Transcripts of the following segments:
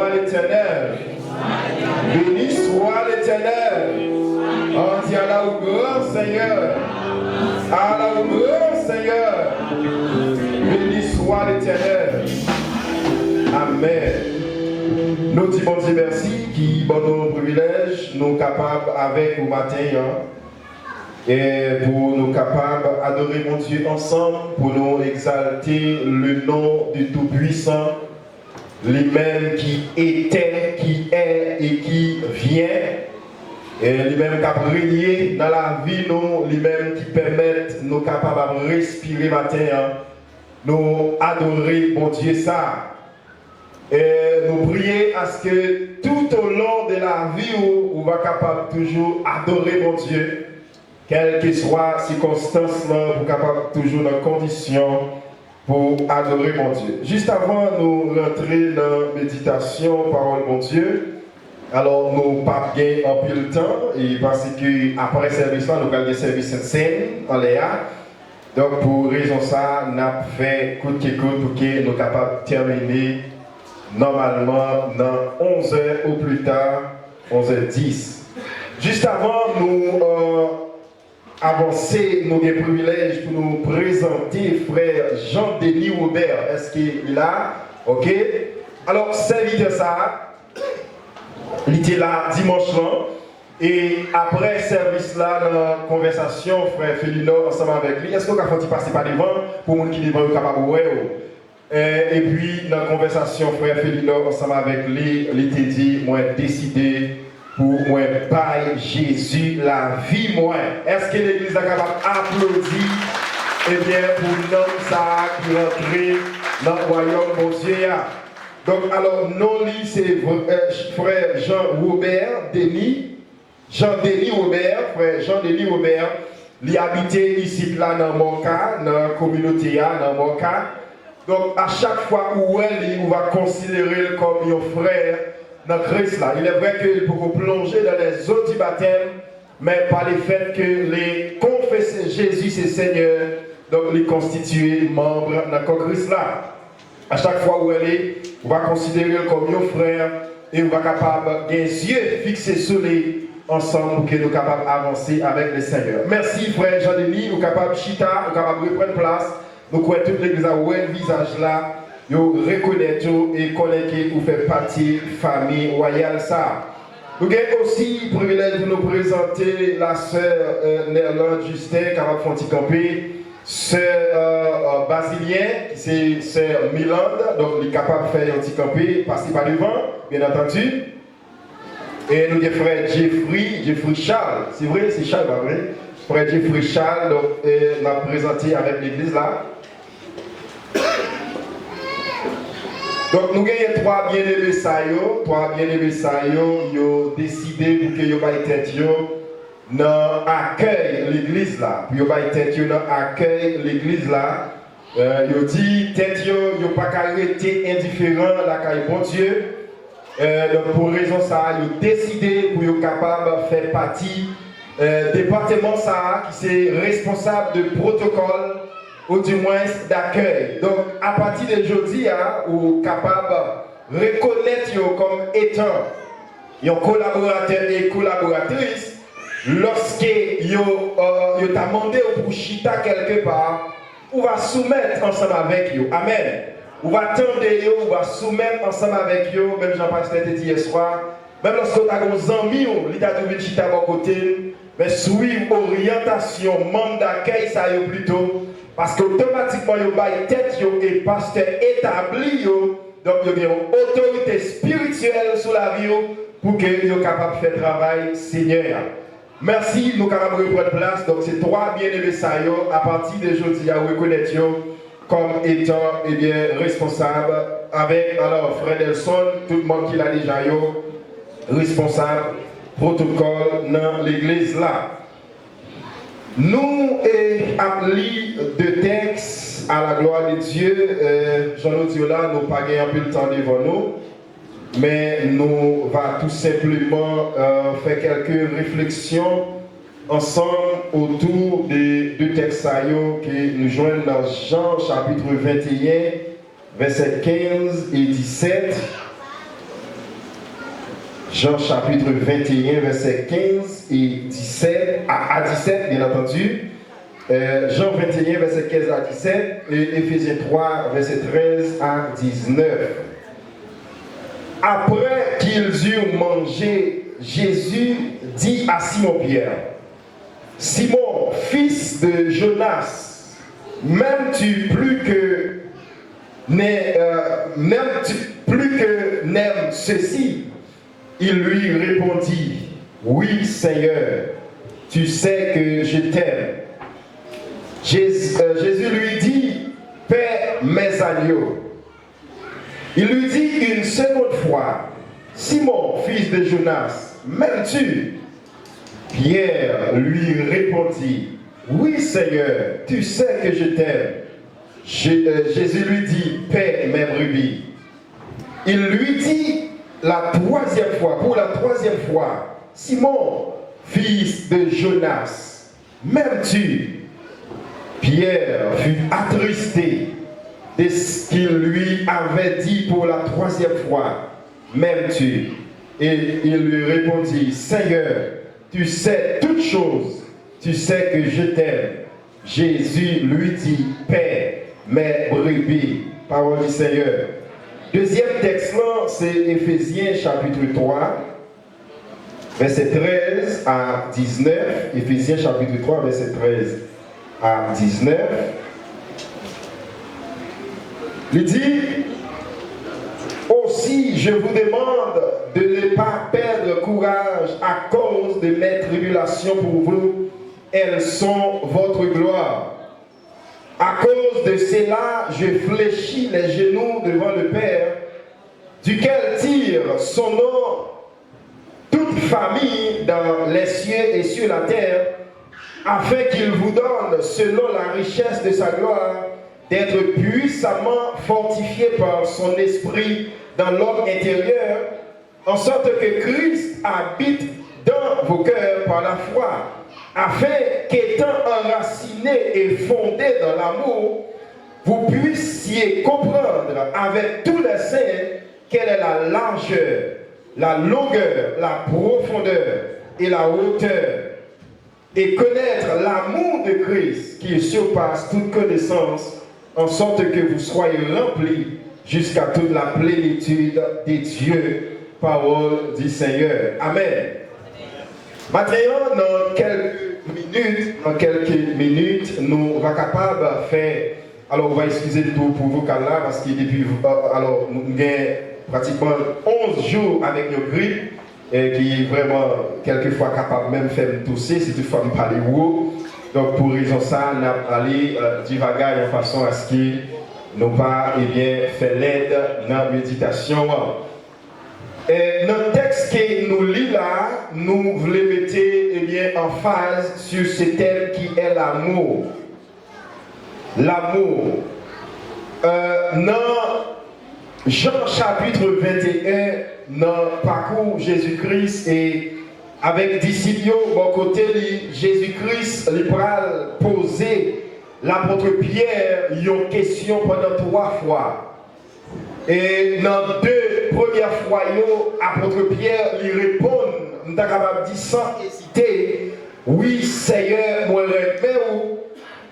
soit l'Éternel. Béni soit l'Éternel. On dit à la hauteur, Seigneur. À la hauteur, Seigneur. Béni soit l'Éternel. Amen. Nous disons bon Dieu merci qui bon nos privilèges, nous capables avec au matin. Et pour nous capables d'adorer mon Dieu ensemble, pour nous exalter le nom du Tout-Puissant, lui-même qui était, qui est et qui vient, et lui-même qui a régné dans la vie, nous, lui-même qui permet nous capables de respirer matin, nous adorer mon Dieu ça. Et nous prier à ce que tout au long de la vie, on va capable toujours adorer mon Dieu. Quelle que soit la circonstance, vous capable toujours dans condition pour adorer mon Dieu. Juste avant de nous rentrer dans la méditation, parole mon Dieu, alors nous pas gagner en plus le temps, et parce que après le service là, nous allons faire service en scène, en Léa. Donc pour raison ça, nous avons fait coûte que coûte pour que nous soyons capables de terminer normalement dans 11h ou plus tard, 11h10. Juste avant, nous avancer, nous avons le privilège pour nous présenter frère Jean-Denis Robert. Est-ce qu'il est là? Ok. Alors, serviteur ça, il était là dimanche là. Et après le service là, dans la conversation, frère Félino, ensemble avec lui, est-ce qu'on a fait passer par devant pour les gens qui devant capable de voir? Et puis, dans la conversation, frère Félino, ensemble avec lui, il était dit, moi, décidé pour moi, paye Jésus la vie, moi. Est-ce que l'église est capable d'applaudir, eh bien, pour l'homme ça qui rentre dans le royaume, mon Dieu? Donc, alors, non, lui, c'est frère Jean-Robert Denis. Jean-Denis Robert, frère Jean-Denis Robert, il habitait ici, là, dans mon cas, dans la communauté, dans mon cas. Donc, à chaque fois où on va considérer comme un frère dans Christ là. Il est vrai qu'il peut plonger dans les eaux du baptême, mais par le fait que les confesser Jésus c'est Seigneur, donc les constituer membre dans Christ là. À chaque fois où elle est, on va considérer comme un frère et on va capable des yeux fixés sur les ensemble pour que nous capables d'avancer avec le Seigneur. Merci frère Jean-Denis, nous capables chita, nous capables de prendre place. Nous croyons toute l'église à où le visage là. Vous reconnaissez et connaissez que vous faites partie de la famille royale. Nous avons aussi le privilège de nous présenter la sœur Nerland Justin, qui a fait un petit campé, sœur Basilien, qui est sœur Milande, donc elle est capable de faire un petit campé, passer par devant, bien entendu. Et nous avons frère Jeffrey Charles, c'est vrai, c'est Charles, pas vrai? Frère Jeffrey Charles, donc, on a présenté avec l'église là. Donc nous avons trois bien-aimés ils ont décidé pour que vous ayez tête dans l'accueil de l'église là. Pour vous ayez tête dans l'accueil de l'église là. Ils ont dit tête vous n'avez pas arrêté indifférent la caille bon Dieu. Donc pour raison ça, ils ont décidé pour être capable de faire partie département ça qui est responsable de protocole ou du moins d'accueil. Donc, à partir de aujourd'hui, vous êtes capable de reconnaître comme étant un collaborateur et collaboratrice lorsque vous avez demandé pour chita quelque part, vous va soumettre ensemble avec vous. Amen. Vous va attendre, vous va soumettre ensemble avec vous, même Jean-Pasteur te dit hier soir, même lorsque vous avez des amis, vous avez chita à vos côtés, mais suivre l'orientation, membre d'accueil, ça y est plutôt. Parce qu'automatiquement, vous avez tête et pasteur établi, donc vous avez une autorité spirituelle sur la vie pour que vous soyez capable de faire le travail Seigneur. Merci, nous sommes capables de prendre place. Donc, c'est trois bien-aimés à partir d'aujourd'hui, à reconnaître comme étant responsable avec alors frère Nelson, tout le monde qui l'a déjà responsable, protocole dans l'église là. Nous appelés de textes à la gloire de Dieu, Jean-Claude là, nous pas gagné un peu le temps devant nous, mais nous va tout simplement faire quelques réflexions ensemble autour des deux textes que nous joignent dans Jean chapitre 21, versets 15 et 17. Jean chapitre 21, verset 15 et 17, à 17, bien entendu. Jean 21, verset 15 à 17, et Éphésiens 3, verset 13 à 19. Après qu'ils eurent mangé, Jésus dit à Simon-Pierre, « Simon, fils de Jonas, m'aimes-tu plus que n'aime ceci ?» Il lui répondit, « Oui, Seigneur, tu sais que je t'aime. » Jésus lui dit, « Paie mes agneaux. » Il lui dit une seconde fois, « Simon, fils de Jonas, m'aimes-tu » Pierre lui répondit, « Oui, Seigneur, tu sais que je t'aime. » Jésus lui dit, « Paie mes brebis. » Il lui dit pour la troisième fois, « Simon, fils de Jonas, m'aimes-tu » Pierre fut attristé de ce qu'il lui avait dit pour la troisième fois, « M'aimes-tu » Et il lui répondit, « Seigneur, tu sais toutes choses, tu sais que je t'aime. » Jésus lui dit, « Paie mes brebis. » Parole du Seigneur. Deuxième texte, c'est Éphésiens chapitre 3, verset 13 à 19. Éphésiens chapitre 3, verset 13 à 19. Il dit, « Aussi, je vous demande de ne pas perdre courage à cause de mes tribulations pour vous. Elles sont votre gloire. À cause de cela, je fléchis les genoux devant le Père, duquel tire son nom toute famille dans les cieux et sur la terre, afin qu'il vous donne, selon la richesse de sa gloire, d'être puissamment fortifié par son esprit dans l'homme intérieur, en sorte que Christ habite dans vos cœurs par la foi, afin qu'étant enracinés et fondés dans l'amour, vous puissiez comprendre avec tous les saints quelle est la largeur, la longueur, la profondeur et la hauteur, et connaître l'amour de Christ qui surpasse toute connaissance, en sorte que vous soyez remplis jusqu'à toute la plénitude des dieux. Parole du Seigneur. Amen. Maintenant, dans quelques minutes, nous sommes capables de faire. Alors, on va excuser tout pour vous, là, parce que depuis, alors, nous avons pratiquement 11 jours avec nos grippes, et qui est vraiment, quelquefois, capable même de faire tousser, si toutefois nous parlons haut. Donc, pour raison ça, nous allons aller divaguer de façon à ce que nous pas, faire l'aide dans la méditation. Dans le texte que nous lisons là, nous voulons mettre en phase sur ce thème qui est l'amour. L'amour. Dans Jean chapitre 21, dans le parcours Jésus-Christ et avec disciples, bon côté, Jésus-Christ lui a posé l'apôtre Pierre une question pendant 3 fois. Et dans 2 premières fois, l'apôtre Pierre lui répond, nous sommes capables de dire sans hésiter, oui Seigneur, moi je ou.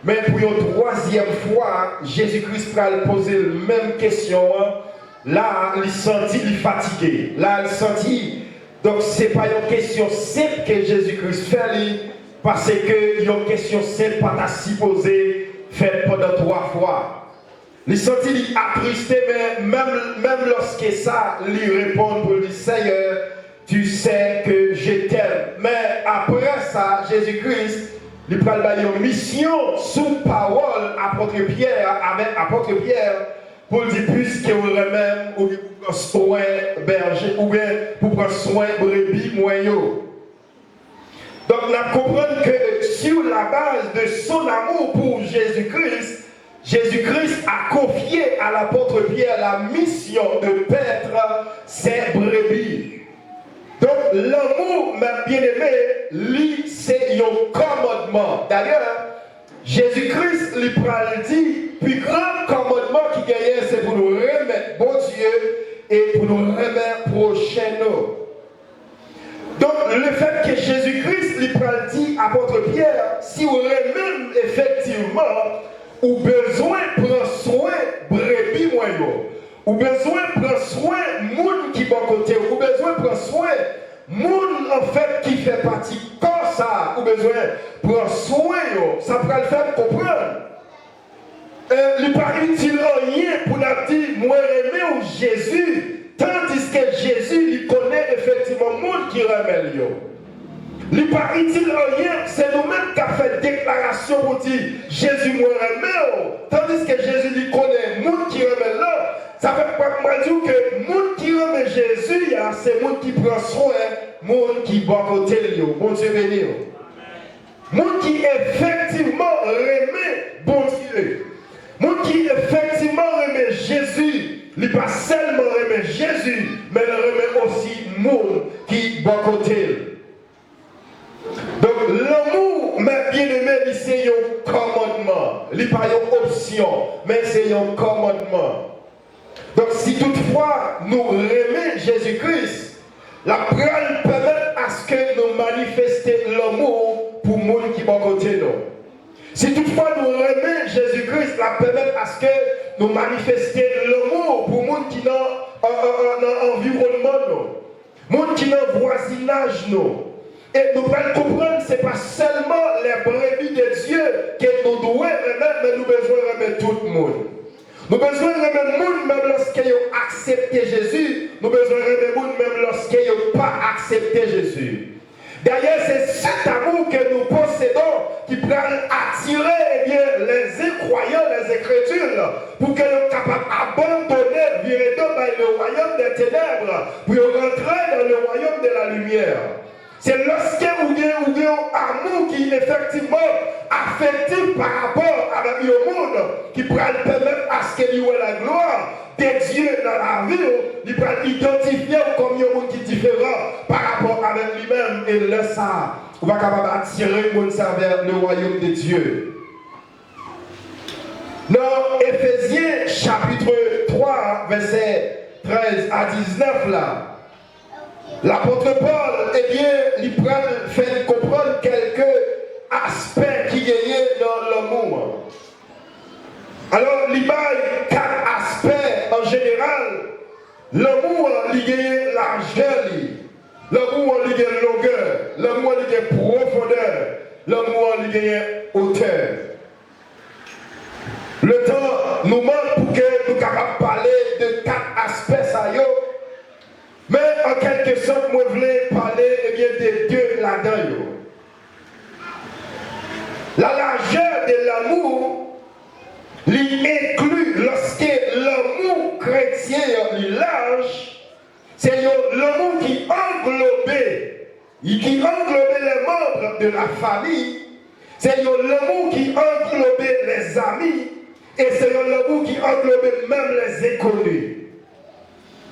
Mais pour une 3e fois, Jésus-Christ va poser la même question. Là, il sentit fatigué. Là, il sentit. Donc, ce n'est pas une question simple que Jésus-Christ fait, parce que une question simple pas si posée, faite pendant 3 fois. Il sentit attristé, mais même lorsque ça lui répond pour dire Seigneur, tu sais que je t'aime. Mais après ça, Jésus-Christ, il prend une mission sous parole apôtre Pierre, avec apôtre Pierre, pour dire puisque vous même ou pour prendre soin berger, ou bien pour prendre soin brebis moyaux. Donc, nous comprenons que sur la base de son amour pour Jésus-Christ, Jésus-Christ a confié à l'apôtre Pierre la mission de paître ses brebis. Donc, l'amour, mes bien-aimés, c'est un commandement. D'ailleurs, Jésus-Christ lui dit, puis grand commandement qui gagne, c'est pour nous remettre bon Dieu et pour nous remettre prochain nous. le fait que Jésus-Christ lui prend dit apôtre Pierre, si vous même effectivement, ou besoin prendre soin brebis moyen, ou besoin prendre soin moun qui bon côté, ou besoin prendre soin moun en fait qui fait partie comme ça, ou besoin prendre soin yo, ça peut le faire comprendre. Il n'est pas utile rien pour nous dire moi aimer ou Jésus, tandis que Jésus il connaît effectivement le monde qui remet yo. Il n'est pas utile rien, c'est nous-mêmes qui avons fait déclaration pour dire Jésus moi aimé, tandis que Jésus il connaît le monde qui remet là. Ça fait pas moi dire que le monde qui remet Jésus, c'est le monde qui prend soin, le monde qui bon côté yo. Bon Dieu béni. Le monde qui effectivement remet bon Dieu. Moun qui effectivement remet Jésus, il n'est pas seulement remet Jésus, mais il remet aussi moun qui bon côté. Donc l'amour, mes bien-aimés, c'est un commandement. Il n'est pas une option, mais c'est un commandement. Donc si toutefois nous remet Jésus-Christ, la parole permet à ce que nous manifestions l'amour pour moun qui bon côté nous. Si toutefois nous remet Jésus-Christ, la permet à ce que nous manifestions l'amour pour les gens qui sont dans l'environnement, les gens qui sont dans le voisinage. Et nous devons comprendre que ce n'est pas seulement les brebis de Dieu que nous devons remettre, mais nous devons remettre tout le monde. Nous devons remettre le monde même lorsqu'ils ont accepté Jésus. Nous devons remettre le monde même lorsqu'ils n'ont pas accepté Jésus. D'ailleurs, c'est cet amour que nous possédons qui peut attirer les incroyants, les incrédules, pour qu'ils soient capables d'abandonner, virer dans le royaume des ténèbres, pour rentrer dans le royaume de la lumière. C'est lorsque vous avez un amour qui est effectivement affectif par rapport à le monde, qui peut permettre à ce qu'il y ait la gloire de Dieu dans la vie, il peut identifier comme un monde qui est différent par rapport à lui-même. Et là, ça, on va capable d'attirer le monde vers le royaume de Dieu. Dans Éphésiens chapitre 3, verset 13 à 19, là, l'apôtre Paul, eh bien, il fait comprendre quelques aspects qui gagnaient dans l'amour. Alors, il y a 4 aspects en général. L'amour, il gagne largeur, l'amour, il gagne longueur, l'amour, il gagne profondeur, l'amour, il gagne hauteur. Le temps nous manque pour que nous soyons capables de parler de 4 aspects, ça y est. Mais en quelque sorte, moi, je voulais parler des 2 là-dedans. La largeur de l'amour inclut, lorsque l'amour chrétien est large, c'est l'amour qui englobait les membres de la famille, c'est l'amour qui englobait les amis, et c'est l'amour qui englobait même les inconnus.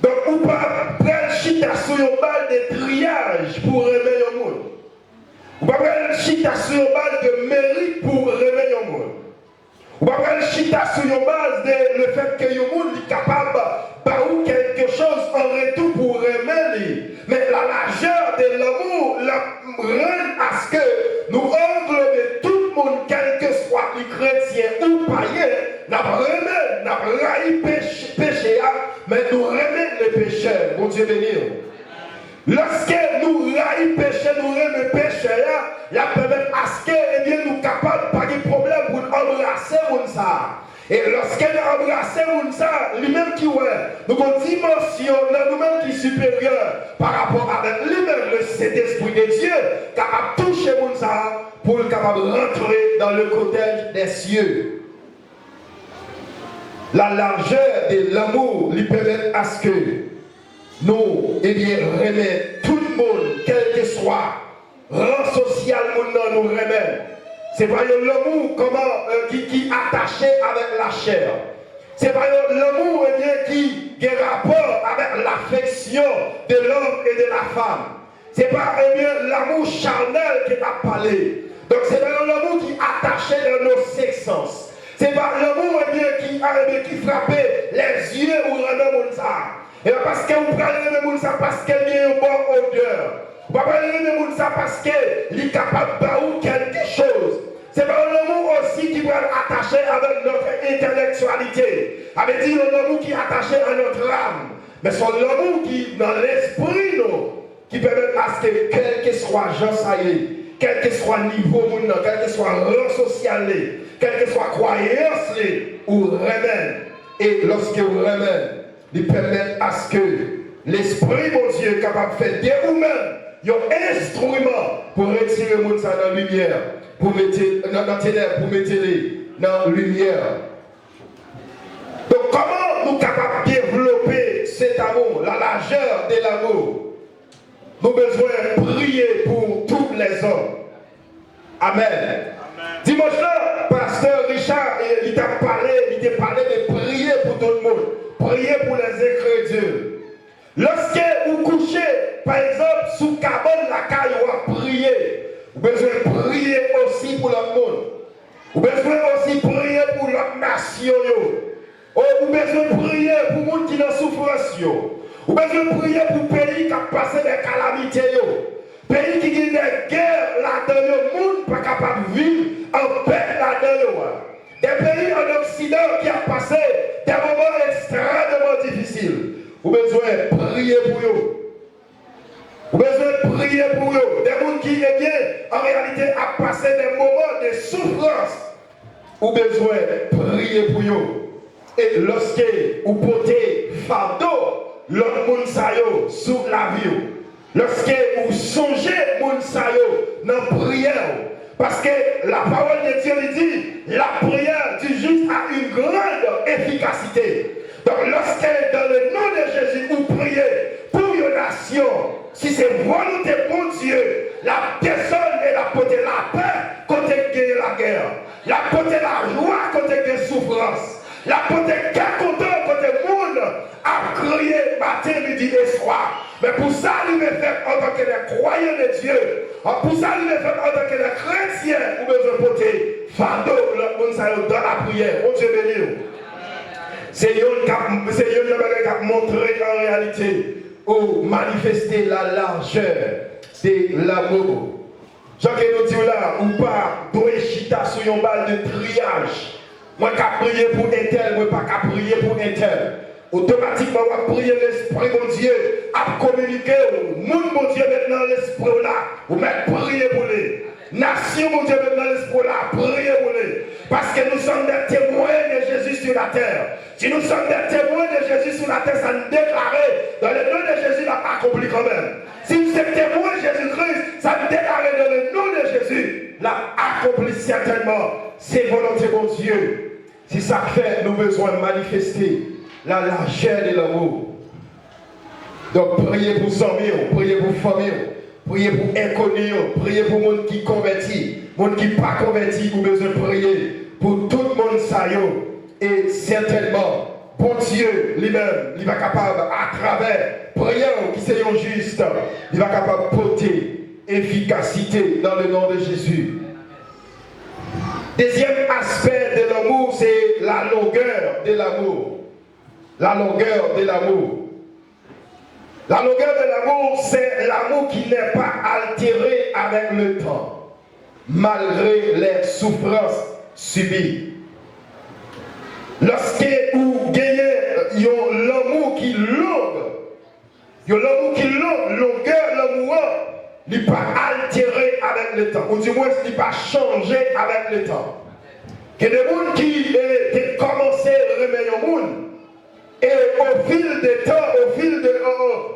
Donc, on ne peut pas prendre chita sur une balle de triage pour aimer le monde. On ne peut pas prendre chita sur une balle de mérite pour aimer le monde. On ne peut pas prendre chita sur une base de le fait que le monde est capable de faire quelque chose en retour pour aimer lui. Mais la largeur de l'amour rend à ce que nous englobions tout le monde, quel que soit les chrétiens ou païens, n'a pas péché, mais nous remettons les pécheurs. Bon Dieu béni. Lorsque nous raillons péché, nous remettons les pécheurs, il permet à ce que nous sommes capables de pas de problème pour embrasser ça. Et lorsque nous embrassons ça, lui-même qui est, nous avons une dimension nous-mêmes qui est supérieure par rapport à lui-même, le Saint-Esprit de Dieu, capable de toucher ça pour être capable de rentrer dans le cortège des cieux. La largeur de l'amour lui permet à ce que nous, remettre tout le monde, quel que soit, rang social, nous remet. C'est pas l'amour qui est attaché avec la chair. C'est pas l'amour qui a rapport avec l'affection de l'homme et de la femme. C'est pas l'amour charnel qui a parlé. Donc c'est pas l'amour qui est attaché dans nos sexes. C'est pas l'amour qui frappait les yeux ou le monde ça. Et parce que vous prenez le monde ça parce qu'il y a un bon longueur. Vous ne pouvez pas aimer ça parce qu'il est capable de faire quelque chose. C'est pas un amour aussi qui va être attaché avec notre intellectualité. Avec dit un amour qui est attaché à notre âme. Mais c'est un amour qui, dans l'esprit, qui permet à ce que, quel que soit Jean Saïe, quel que soit le niveau, quel que soit le rang social, quelle que soit la croyance, ou remède. Et lorsque vous remède, il permet à ce que l'esprit, mon Dieu, est capable de faire des vous-même un instrument pour retirer le monde dans la lumière, pour mettre dans la ténèbres, pour mettre dans la lumière. Donc, comment nous sommes capables de développer cet amour, la largeur de l'amour? Nous avons besoin de prier pour tous les hommes. Amen. Dimanche là, pasteur Richard, il t'a parlé de prier pour tout le monde. Prier pour les incrédules. Lorsque vous couchez, par exemple, sous cabane la caille, vous priez. Vous avez besoin de prier aussi pour le monde. Vous avez besoin aussi de prier pour l'autre nation. Vous avez besoin de prier pour les gens qui sont en souffrance. Vous avez besoin de prier pour les pays qui ont passé des calamités. Pays qui ont des guerres là-dedans, le monde n'est pas capable de vivre en paix là-dedans. Des pays en Occident qui ont passé des moments extrêmement difficiles. Vous avez besoin de prier pour eux. Vous avez besoin de prier pour eux. Des gens qui, eh bien, en réalité, ont passé des moments de souffrance. Vous avez besoin de prier pour eux. Et lorsque vous portez fardeau, l'autre monde sayo sous la vie. Lorsque vous songez monde sayo dans la prière. Parce que la parole de Dieu dit, la prière du juste a une grande efficacité. Donc lorsque dans le nom de Jésus, vous priez pour une nation, si c'est volonté pour Dieu, la personne est la portée la paix quand elle gagne la guerre, la portée la joie quand elle gagne souffrance, la portée qu'est content quand le monde a crié matin, midi et soir. Mais pour ça, il me fait en tant que les croyants de Dieu, pour ça, il me fait en tant que les chrétiens, vous besoin de porter fardeau, le monde dans la prière. Bon Dieu béni. C'est eux qui ont montré en réalité ou manifester la largeur de l'amour. Jean qui nous dit là, ou pas doit chita sur une balle de triage. Moi qui prier pour un tel, moi pas qu'à prier pour un tel. Automatiquement, on va prier l'esprit mon Dieu, à communiquer au monde mon Dieu maintenant l'esprit là, ou même prier pour les nations mon Dieu maintenant l'esprit là, prier pour les. Parce que nous sommes des témoins de Jésus sur la terre. Si nous sommes des témoins de Jésus sur la terre, ça nous déclarait dans le nom de Jésus, n'a pas accompli quand même. Si nous sommes témoins de Jésus-Christ, ça nous déclarait dans le nom de Jésus, l'a accompli certainement ses volontés mon Dieu. Si ça fait, nous besoin de manifester la largeur de l'amour. Donc priez pour amis, priez pour famille, priez pour inconnus, priez pour monde qui convertit, monde qui pas converti, vous besoin de prier pour tout le monde ça. Et certainement, bon Dieu lui-même, il va capable à travers prière qui c'est juste, il va capable de porter efficacité dans le nom de Jésus. Deuxième aspect de l'amour, c'est la longueur de l'amour. La longueur de l'amour. La longueur de l'amour, c'est l'amour qui n'est pas altéré avec le temps, malgré les souffrances subies. Lorsque vous gagnez l'amour qui longue, longueur l'amour, il n'est pas altéré avec le temps, ou du moins il n'est pas changé avec le temps. Que des gens qui ont commencé à remettre au monde, et au fil des temps,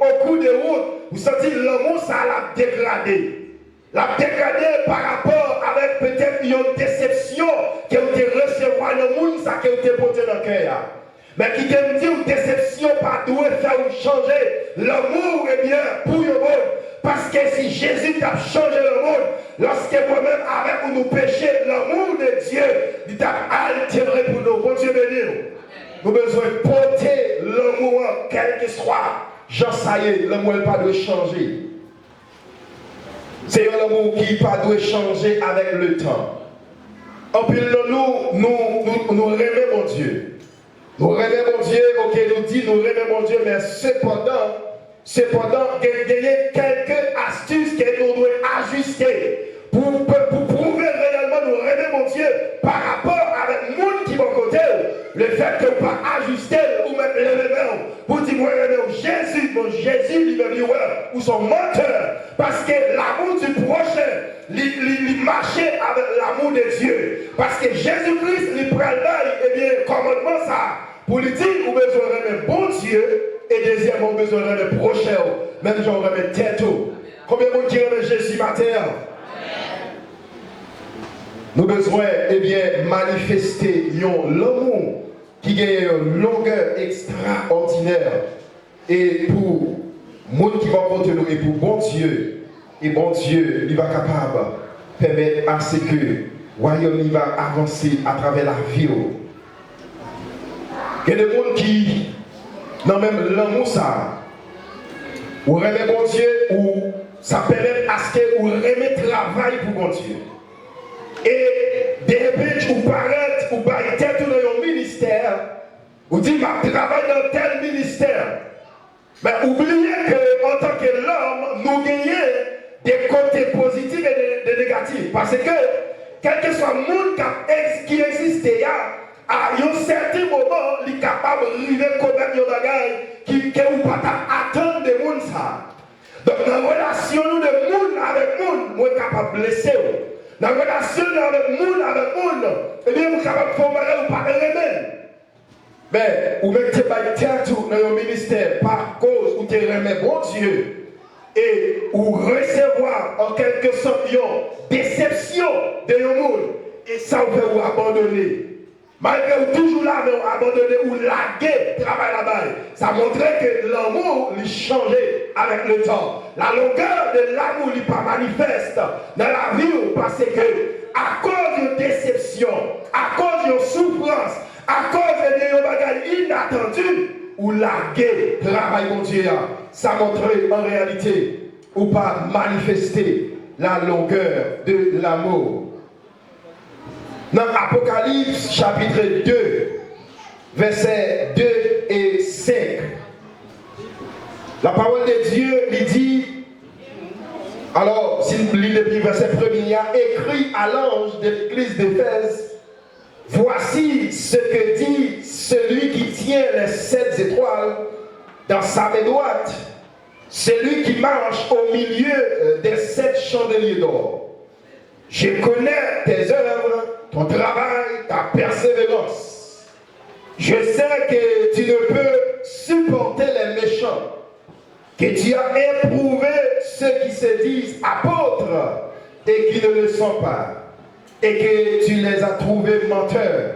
au cours des routes, vous sentez l'amour, ça l'a dégradé. L'a dégradé par rapport avec peut-être une déception qui a été reçue dans le monde, ça qui a été porté dans le cœur. Mais qui te dit une déception pas doit faire changer l'amour, eh bien, pour le monde. Parce que si Jésus t'a changé le monde, lorsque moi-même, avec nous péchons, l'amour de Dieu, il t'a altéré pour nous. Bon Dieu béni. Nous avons besoin de porter l'amour, quel que soit. Jean Saïe, l'amour n'a pas de changer. C'est un amour qui n'a pas de changer avec le temps. En plus, nous rêvons mon Dieu. Nous rêvons mon Dieu, ok, nous dit nous rêvons mon Dieu, mais cependant, cependant, gagner quelques astuces que nous devons ajuster pour prouver réellement nous aimer mon Dieu par rapport avec le monde qui va côté. Le fait que vous pas ajuster ou mettre les mains pour dire moi Jésus, mon Jésus, lui-même, ou son menteur. Parce que l'amour du prochain, il marchait avec l'amour de Dieu. Parce que Jésus-Christ, il prend là, et bien, commandement ça. Pour lui dire, vous besoin de bon Dieu, et deuxièmement, vous besoin de prochain. Même j'en remets tête. Combien de monde qui remet Jésus matin? Nous avons besoin, eh bien, manifester l'amour qui gagne une longueur extraordinaire. Et pour le monde qui va contre nous, et pour bon Dieu, il va capable de permettre à ce que le royaume va avancer à travers la vie. Il y a des gens qui, dans même l'amour, ça, ou remet bon Dieu, ou ça permet à ce que vous remet travail pour bon Dieu. Et des repente, ou paraître, ou bailler tête dans un ministère, ou dit, je travaille dans tel ministère. Mais oubliez qu'en tant que l'homme, nous gagnons des côtés positifs et des négatifs. Parce que, quel que soit le monde qui existe, à un certain moment, il est capable de vivre comme un bagage qui ne peut pas attendre des gens. Donc, dans la relation de monde avec monde, nous sommes capables de blesser. Dans la relation avec monde, eh bien, nous sommes capables de faire mal ou pas de remède. Mais, vous mettez pas tête dans le ministère par cause où tu remets bon Dieu et ou recevoir en quelque sorte une déception de monde et ça vous fait vous abandonner. Malgré vous toujours là, mais vous abandonnez ou laguer travail là-bas. Ça montrait que l'amour lui changeait avec le temps. La longueur de l'amour n'est pas manifeste dans la vie parce que à cause de déception, à cause de souffrance, à cause de bagages inattendus, ou laguer travail mon Dieu, ça montrait en réalité ou pas manifester la longueur de l'amour. Dans Apocalypse chapitre 2, versets 2 et 5, la parole de Dieu lui dit, alors, si vous lisez depuis verset 1er, il y a écrit à l'ange de l'église d'Éphèse, voici ce que dit celui qui tient les 7 étoiles dans sa main droite, celui qui marche au milieu des 7 chandeliers d'or. Je connais tes œuvres, ton travail, ta persévérance. Je sais que tu ne peux supporter les méchants, que tu as éprouvé ceux qui se disent apôtres et qui ne le sont pas, et que tu les as trouvés menteurs,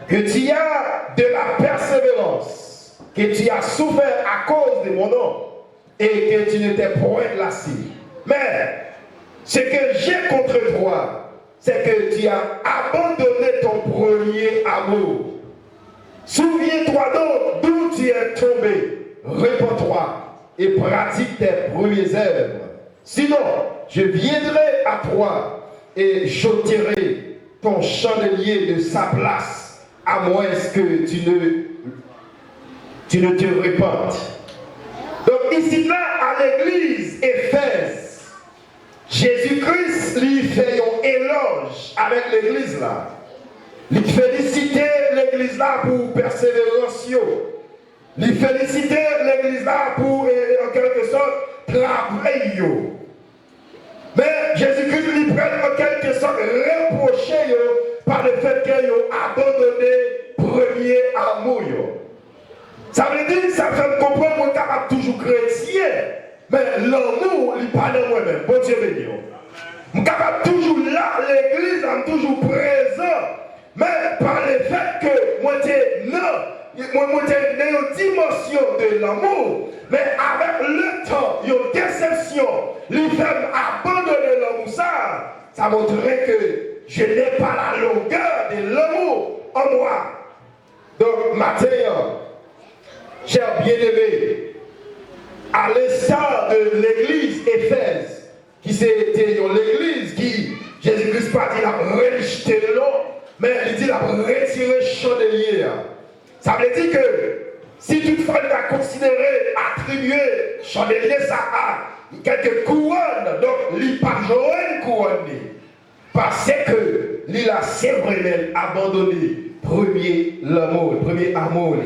que tu as de la persévérance, que tu as souffert à cause de mon nom, et que tu ne t'es point lassé. Mais ce que j'ai contre toi, c'est que tu as abandonné ton premier amour. Souviens-toi donc d'où tu es tombé. Réponds-toi et pratique tes premières œuvres. Sinon, je viendrai à toi et j'ôterai ton chandelier de sa place, à moins que tu ne te répandes. Donc ici là, à l'église Éphèse, Jésus-Christ lui fait un éloge avec l'église là. Il félicite l'église là pour persévérance. Il félicite l'église là pour, en quelque sorte, travail. Mais Jésus-Christ lui prend en quelque sorte reproché par le fait qu'il a abandonné le premier amour. Ça veut dire, ça fait comprendre qu'on est capable toujours chrétien. Mais l'amour, il n'est pas dans moi-même. Bon Dieu béni. Je suis capable toujours là, l'église, je suis toujours présent. Mais par le fait que moi, je suis dans une dimension de l'amour, mais avec le temps, il y a une déception, les femmes abandonner l'amour, ça montrerait que je n'ai pas la longueur de l'amour en moi. Donc, matin, chers bien-aimés, à l'instar de l'église Éphèse, qui c'était l'église qui, Jésus-Christ pas dit, il a rejeté le nom, mais il dit, il a retiré le chandelier. Ça veut dire que Si toutefois il a considéré, attribué, chandelier ça a quelques couronnes, donc il n'a pas joué une couronne. Parce que il a c'est vraiment abandonné premier amour.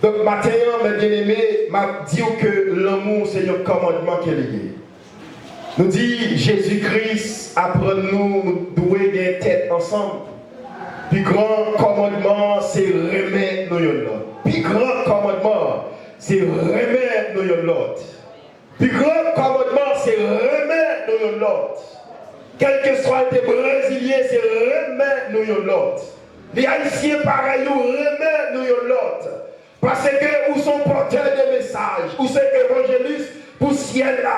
Donc maintenant, mes bien-aimés, m'a dit que l'amour c'est un commandement qu'il y a. Nous dit Jésus-Christ, apprends-nous, nous devons une tête ensemble. Puis grand commandement, c'est remettre nous l'autre. Puis grand commandement, c'est remettre nous l'autre. Puis grand commandement, c'est remettre nous l'autre. Quel que soit les Brésiliens, c'est remettre nous l'autre. Les Haïtiens, pareil, nous remettre nous l'autre. Parce que nous sommes porteurs de messages, nous sommes évangélistes pour ce ciel là.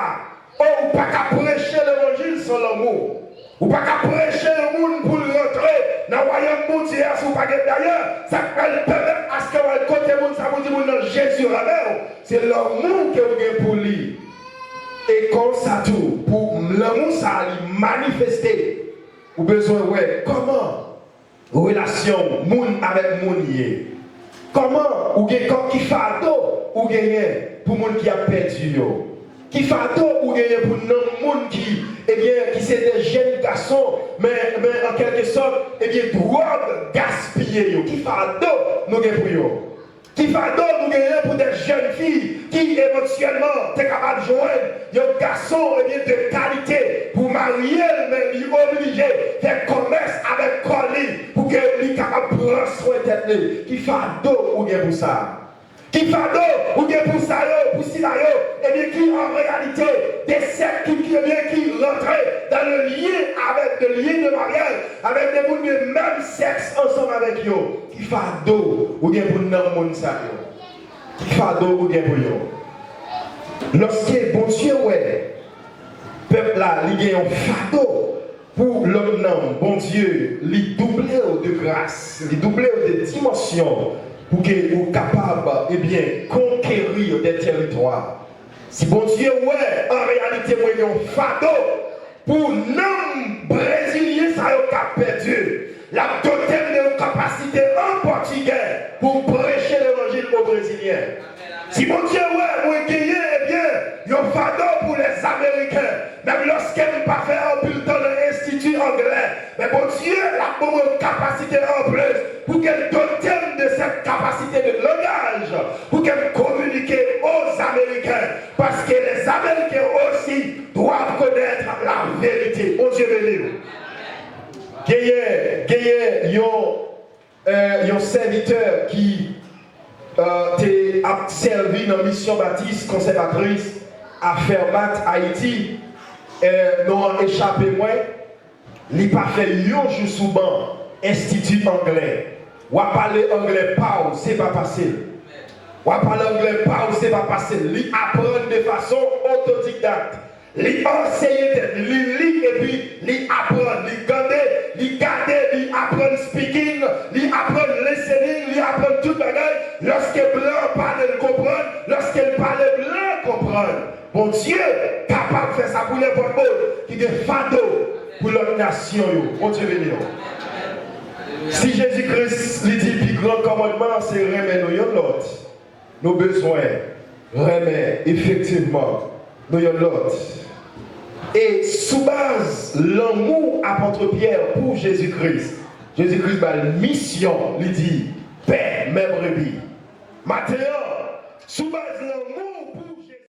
Oh, ou pas qu'à prêcher l'évangile sans l'amour. Ou pas qu'à prêcher le monde pour le rentrer dans le royaume mondial, si vous pas d'ailleurs, ça peut permettre à ce que le côté monde, ça vous dit dans Jésus rebelle. C'est l'amour que vous avez pour lui. Et comme ça tout, pour l'amour ça manifester, vous avez besoin, ouais, comment relation monde avec monde y. Comment ou gagne comme qui fardeau ou gagne pour monde qui a perdu yo. Qui fardeau ou gagne pour non monde qui qui c'est des jeunes garçons mais en quelque sorte drogue gaspillé yo. Qui fardeau nous gagne pour yo. Qui fardeau nous gagne pour des jeunes filles qui éventuellement sont capables de joindre un garçon de qualité pour marier mais il est obligé de faire commerce avec colis pour qu'il soit capable de prendre soin de tête. Qui fardeau ou gagne pour ça. Qui fardeau ou bien pour ça, pour cela, qui en réalité des sectes qui rentrent dans le lien de mariage avec des gens de même sexe ensemble avec eux. Qui fardeau ou bien pour non monde ça. Qui fardeau ou bien pour eux. Lorsque bon Dieu ouais, peuple là, il y a un fardeau pour l'homme non, bon Dieu, il double de grâce, il double de dimension. Pour que vous capable conquérir des territoires. Si bon Dieu, ouais, en réalité, vous avez un fardeau pour non brésiliens, ça a perdu. La totale de capacité en portugais pour prêcher l'évangile aux Brésiliens. Si mon Dieu, ouais, vous avez un fardeau pour les Américains, même lorsqu'ils ne pas faire un bulletin de l'Institut anglais, mais bon Dieu, la bonne capacité en plus pour qu'elle donne de cette capacité de langage, pour qu'elle communique aux Américains, parce que les Américains aussi doivent connaître la vérité. Bon Dieu béni. Il y a un serviteur qui a servi dans la mission baptiste conservatrice à Fermat, Haïti, nous échappé moins, il n'a pas fait un jour sous banc, institut anglais. Ou à parler anglais pas, c'est pas passé. Ou à parler anglais pas, c'est pas passé. Il apprend de façon autodidacte. Il enseigne, il lit et puis il apprend, il garde, il apprend speaking, il apprend listening, il apprend tout le bagage. Lorsque blanc parle, il comprend. Lorsqu'il parle, blanc comprend. Bon Dieu, capable de faire ça pour les bonnes qui est fardeau pour leur nation. Bon Dieu béni. Si Jésus-Christ lui dit le plus grand commandement, c'est remettre nous l'autre. Nos besoins, remettre effectivement nous l'autre. Et sous base l'amour apôtre Pierre pour Jésus-Christ, Jésus-Christ a une mission, lui dit, Père, mes brebis. Maintenant, sous base l'amour